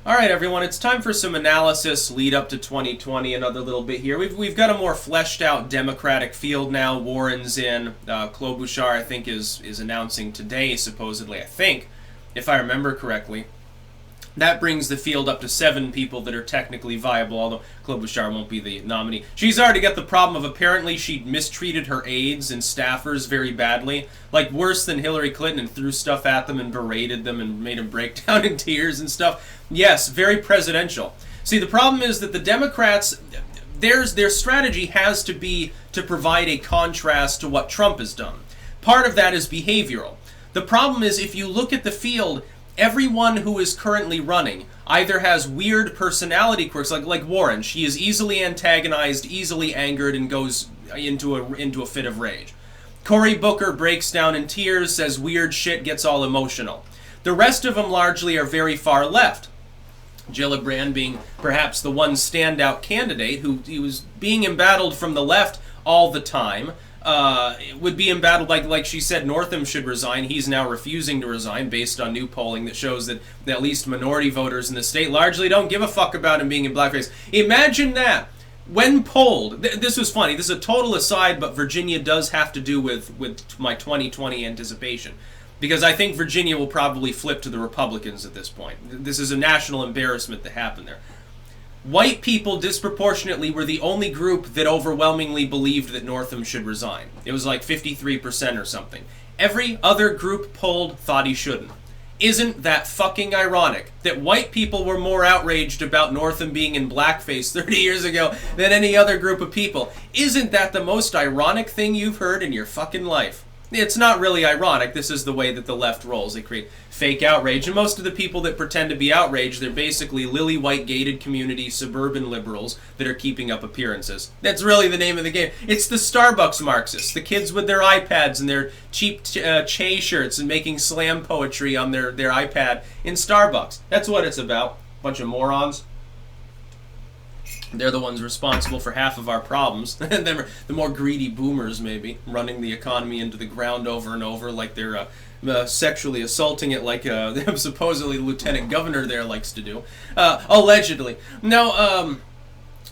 All right, everyone, it's time for some analysis lead up to 2020, another little bit here. We've got a more fleshed out Democratic field now. Warren's in. Klobuchar, I think, is announcing today, supposedly, I think, if I remember correctly. That brings the field up to 7 people that are technically viable, although Klobuchar won't be the nominee. She's already got the problem of apparently she mistreated her aides and staffers very badly, like worse than Hillary Clinton, and threw stuff at them and berated them and made them break down in tears and stuff. Yes, very presidential. See, the problem is that the Democrats, their strategy has to be to provide a contrast to what Trump has done. Part of that is behavioral. The problem is if you look at the field, everyone who is currently running either has weird personality quirks, like Warren. She is easily antagonized, easily angered, and goes into a fit of rage. Cory Booker breaks down in tears, says weird shit, gets all emotional. The rest of them largely are very far left. Gillibrand being perhaps the one standout candidate who he was being embattled from the left all the time. Would be embattled, like she said Northam should resign. He's now refusing to resign based on new polling that shows that at least minority voters in the state largely don't give a fuck about him being in blackface. Imagine that. When polled, this was funny, this is a total aside, but Virginia does have to do with my 2020 anticipation. Because I think Virginia will probably flip to the Republicans at this point. This is a national embarrassment that happened there. White people disproportionately were the only group that overwhelmingly believed that Northam should resign. It was like 53% or something. Every other group polled thought he shouldn't. Isn't that fucking ironic that white people were more outraged about Northam being in blackface 30 years ago than any other group of people? Isn't that the most ironic thing you've heard in your fucking life? It's not really ironic. This is the way that the left rolls. They create fake outrage. And most of the people that pretend to be outraged, they're basically lily-white gated community suburban liberals that are keeping up appearances. That's really the name of the game. It's the Starbucks Marxists. The kids with their iPads and their cheap Che shirts and making slam poetry on their iPad in Starbucks. That's what it's about. Bunch of morons. They're the ones responsible for half of our problems. The more greedy boomers, maybe, running the economy into the ground over and over like they're sexually assaulting it like supposedly the lieutenant governor there likes to do. Allegedly. No,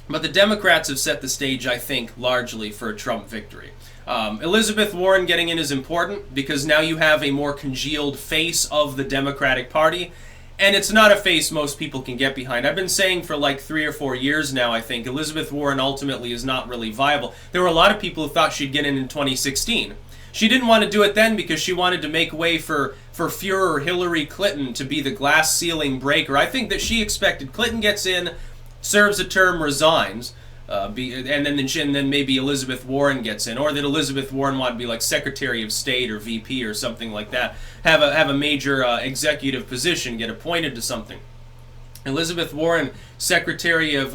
but the Democrats have set the stage, I think, largely for a Trump victory. Elizabeth Warren getting in is important because now you have a more congealed face of the Democratic Party. And it's not a face most people can get behind. I've been saying for like 3 or 4 years now, I think, Elizabeth Warren ultimately is not really viable. There were a lot of people who thought she'd get in 2016. She didn't want to do it then because she wanted to make way for Führer Hillary Clinton to be the glass ceiling breaker. I think that she expected Clinton gets in, serves a term, resigns, and then maybe Elizabeth Warren gets in, or that Elizabeth Warren wanted to be like Secretary of State or VP or something like that, have a major executive position, get appointed to something. Elizabeth Warren, Secretary of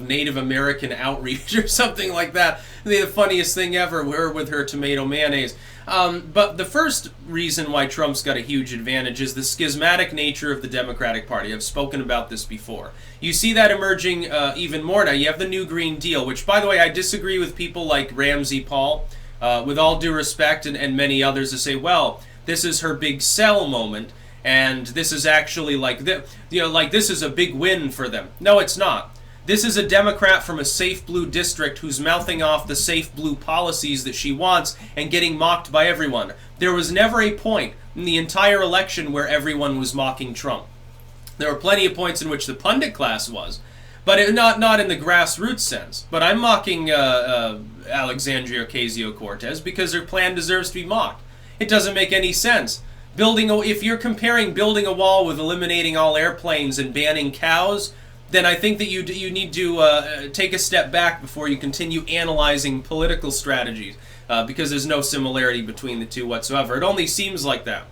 Native American Outreach or something like that. The funniest thing ever, her with her tomato mayonnaise. But the first reason why Trump's got a huge advantage is the schismatic nature of the Democratic Party. I've spoken about this before. You see that emerging even more now. You have the New Green Deal, which, by the way, I disagree with people like Ramsey Paul, with all due respect, and many others, to say, well, this is her big sell moment, and this is actually like this is a big win for them. No, it's not. This is a Democrat from a safe blue district who's mouthing off the safe blue policies that she wants and getting mocked by everyone. There was never a point in the entire election where everyone was mocking Trump. There were plenty of points in which the pundit class was, but not in the grassroots sense. But I'm mocking Alexandria Ocasio-Cortez because her plan deserves to be mocked. It doesn't make any sense. If you're comparing building a wall with eliminating all airplanes and banning cows, then I think that you need to take a step back before you continue analyzing political strategies, because there's no similarity between the two whatsoever. It only seems like that.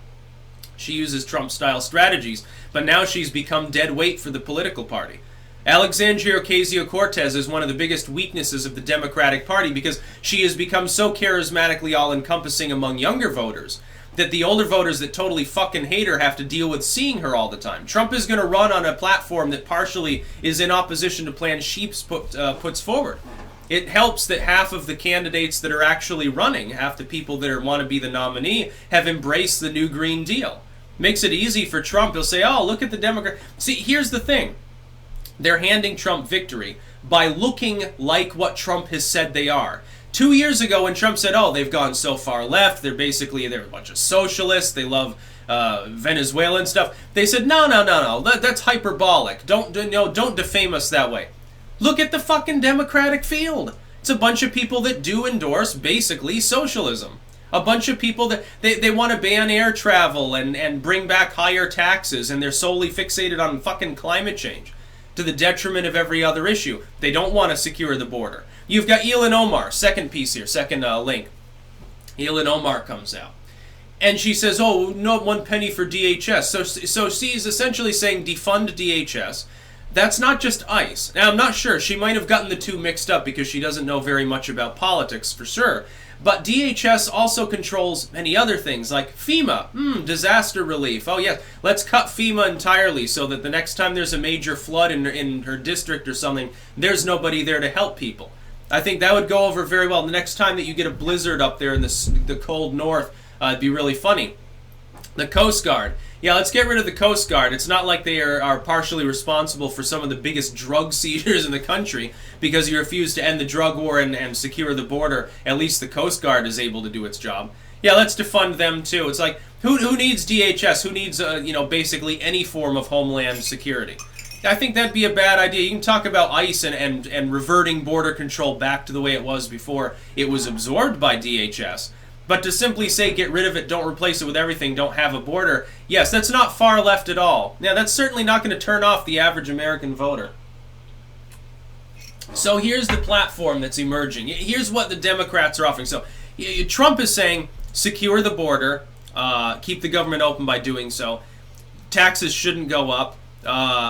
She uses Trump-style strategies, but now she's become dead weight for the political party. Alexandria Ocasio-Cortez is one of the biggest weaknesses of the Democratic Party because she has become so charismatically all-encompassing among younger voters that the older voters that totally fucking hate her have to deal with seeing her all the time. Trump is going to run on a platform that partially is in opposition to plans she puts forward. It helps that half of the candidates that are actually running, half the people that want to be the nominee, have embraced the New Green Deal. Makes it easy for Trump. He'll say, oh, look at the Democrat. See, here's the thing. They're handing Trump victory by looking like what Trump has said they are. 2 years ago when Trump said, oh, they've gone so far left, they're a bunch of socialists, they love Venezuela and stuff. They said, no, that's hyperbolic. Don't defame us that way. Look at the fucking Democratic field. It's a bunch of people that do endorse basically socialism. A bunch of people that they want to ban air travel and bring back higher taxes, and they're solely fixated on fucking climate change to the detriment of every other issue. They don't want to secure the border. You've got Ilhan Omar, second piece here, second link. Ilhan Omar comes out. And she says, oh, not 1 penny for DHS. So she's essentially saying defund DHS. That's not just ICE. Now, I'm not sure. She might have gotten the two mixed up because she doesn't know very much about politics, for sure. But DHS also controls many other things, like FEMA, disaster relief. Oh, yes, let's cut FEMA entirely so that the next time there's a major flood in her district or something, there's nobody there to help people. I think that would go over very well. The next time that you get a blizzard up there in the cold north, it'd be really funny. The Coast Guard. Yeah, let's get rid of the Coast Guard. It's not like they are partially responsible for some of the biggest drug seizures in the country because you refuse to end the drug war and secure the border. At least the Coast Guard is able to do its job. Yeah, let's defund them too. It's like, who needs DHS? Who needs, basically any form of homeland security? I think that'd be a bad idea. You can talk about ICE and reverting border control back to the way it was before it was absorbed by DHS. But to simply say, get rid of it, don't replace it with everything, don't have a border, yes, that's not far left at all. Now, that's certainly not going to turn off the average American voter. So here's the platform that's emerging. Here's what the Democrats are offering. So Trump is saying, secure the border, keep the government open by doing so. Taxes shouldn't go up.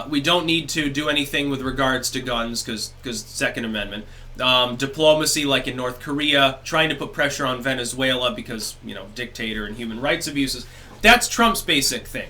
We don't need to do anything with regards to guns because Second Amendment. Diplomacy like in North Korea, trying to put pressure on Venezuela because, dictator and human rights abuses. That's Trump's basic thing.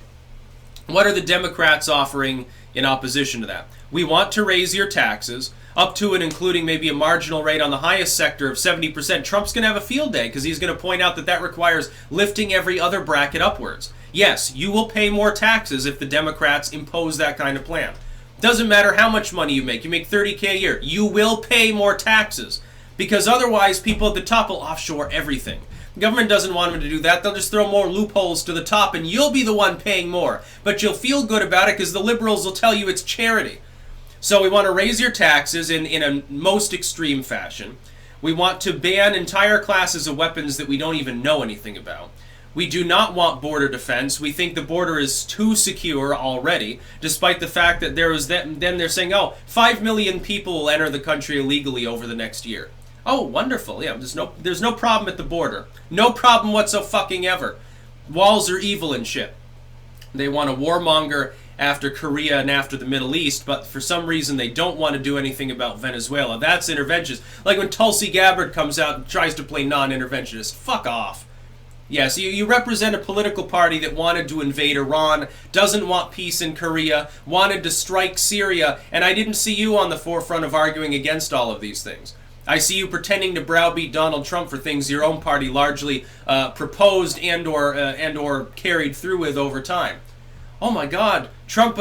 What are the Democrats offering in opposition to that? We want to raise your taxes up to and including maybe a marginal rate on the highest sector of 70%. Trump's going to have a field day because he's going to point out that requires lifting every other bracket upwards. Yes, you will pay more taxes if the Democrats impose that kind of plan. Doesn't matter how much money you make 30K a year, you will pay more taxes because otherwise people at the top will offshore everything. The government doesn't want them to do that. They'll just throw more loopholes to the top and you'll be the one paying more. But you'll feel good about it because the liberals will tell you it's charity. So we want to raise your taxes in a most extreme fashion. We want to ban entire classes of weapons that we don't even know anything about. We do not want border defense. We think the border is too secure already, despite the fact that then they're saying, 5 million people will enter the country illegally over the next year. Oh, wonderful. Yeah, there's no problem at the border. No problem whatsoever. Walls are evil and shit. They want a warmonger after Korea and after the Middle East, but for some reason they don't want to do anything about Venezuela. That's interventionist. Like when Tulsi Gabbard comes out and tries to play non-interventionist. Fuck off. Yes, you represent a political party that wanted to invade Iran, doesn't want peace in Korea, wanted to strike Syria, and I didn't see you on the forefront of arguing against all of these things. I see you pretending to browbeat Donald Trump for things your own party largely proposed and or carried through with over time. Oh my God, Trump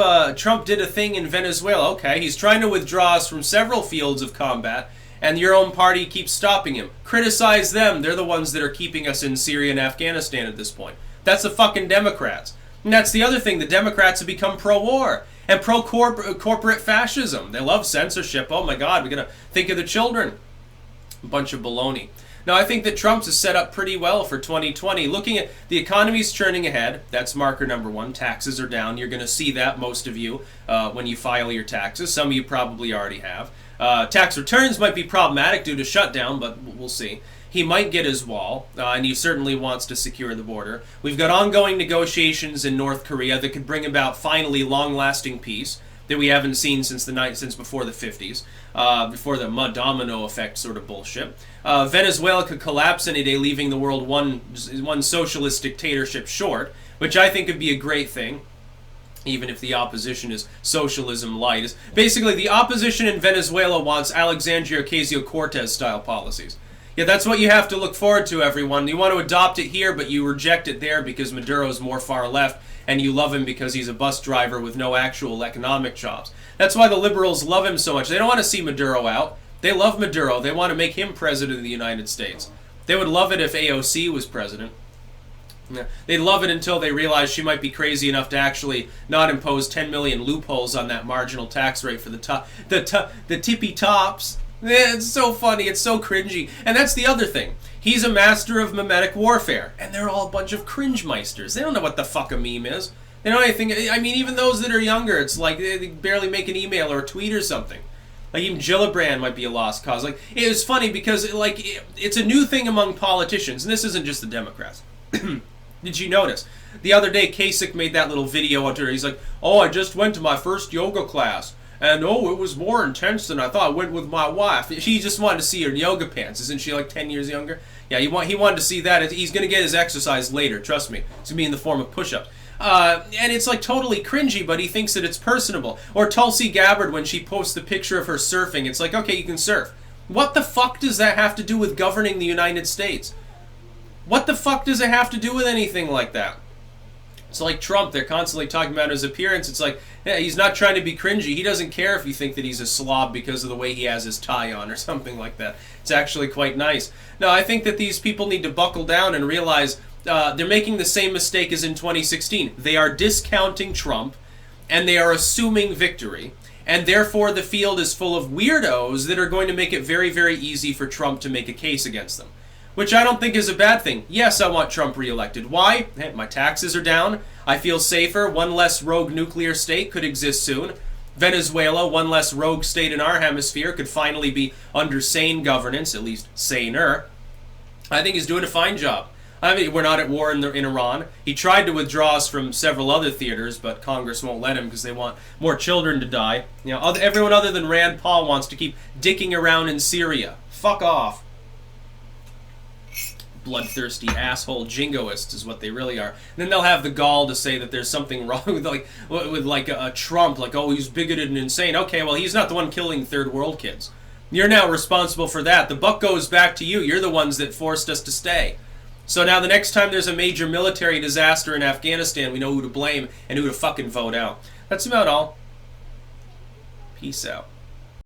did a thing in Venezuela. Okay, he's trying to withdraw us from several fields of combat, and your own party keeps stopping him. Criticize them. They're the ones that are keeping us in Syria and Afghanistan at this point. That's the fucking Democrats. And that's the other thing. The Democrats have become pro-war and pro-corporate fascism. They love censorship. Oh my God, we gotta think of the children. A bunch of baloney. Now, I think that Trump's is set up pretty well for 2020. Looking at the economy's churning ahead. That's marker number one. Taxes are down. You're going to see that, most of you, when you file your taxes. Some of you probably already have. Tax returns might be problematic due to shutdown, but we'll see. He might get his wall, and he certainly wants to secure the border. We've got ongoing negotiations in North Korea that could bring about finally long-lasting peace that we haven't seen since before the 50s, before the mud domino effect sort of bullshit. Venezuela could collapse any day, leaving the world one socialist dictatorship short, which I think would be a great thing, even if the opposition is socialism light. Basically, the opposition in Venezuela wants Alexandria Ocasio-Cortez style policies. Yeah, that's what you have to look forward to, everyone. You want to adopt it here, but you reject it there because Maduro's more far left, and you love him because he's a bus driver with no actual economic jobs. That's why the liberals love him so much. They don't want to see Maduro out. They love Maduro. They want to make him president of the United States. They would love it if AOC was president. They'd love it until they realize she might be crazy enough to actually not impose 10 million loopholes on that marginal tax rate for the tippy tops. It's so funny. It's so cringy. And that's the other thing. He's a master of mimetic warfare. And they're all a bunch of cringe meisters. They don't know what the fuck a meme is. They don't know anything. I mean, even those that are younger, it's like they barely make an email or a tweet or something. Like, even Gillibrand might be a lost cause. Like, it was funny because, like, it's a new thing among politicians. And this isn't just the Democrats. Did you notice? The other day, Kasich made that little video on Twitter. He's like, oh, I just went to my first yoga class. And, oh, it was more intense than I thought. I went with my wife. She just wanted to see her yoga pants. Isn't she, like, 10 years younger? Yeah, he wanted to see that. He's going to get his exercise later. Trust me. It's going to be in the form of push-ups. And it's, like, totally cringy, but he thinks that it's personable. Or Tulsi Gabbard, when she posts the picture of her surfing, it's like, okay, you can surf. What the fuck does that have to do with governing the United States? What the fuck does it have to do with anything like that? It's like Trump. They're constantly talking about his appearance. It's like, yeah, he's not trying to be cringy. He doesn't care if you think that he's a slob because of the way he has his tie on or something like that. It's actually quite nice. No, I think that these people need to buckle down and realize they're making the same mistake as in 2016. They are discounting Trump, and they are assuming victory. And therefore, the field is full of weirdos that are going to make it very, very easy for Trump to make a case against them. Which I don't think is a bad thing. Yes, I want Trump reelected. Why? Hey, my taxes are down. I feel safer. One less rogue nuclear state could exist soon. Venezuela, one less rogue state in our hemisphere, could finally be under sane governance, at least saner. I think he's doing a fine job. I mean, we're not at war in Iran. He tried to withdraw us from several other theaters, but Congress won't let him because they want more children to die. You know, everyone other than Rand Paul wants to keep dicking around in Syria. Fuck off. Bloodthirsty asshole jingoists is what they really are. And then they'll have the gall to say that there's something wrong with a Trump, like, oh, he's bigoted and insane. Okay, well, he's not the one killing third world kids. You're now responsible for that. The buck goes back to you. You're the ones that forced us to stay. So now the next time there's a major military disaster in Afghanistan, we know who to blame and who to fucking vote out. That's about all. Peace out.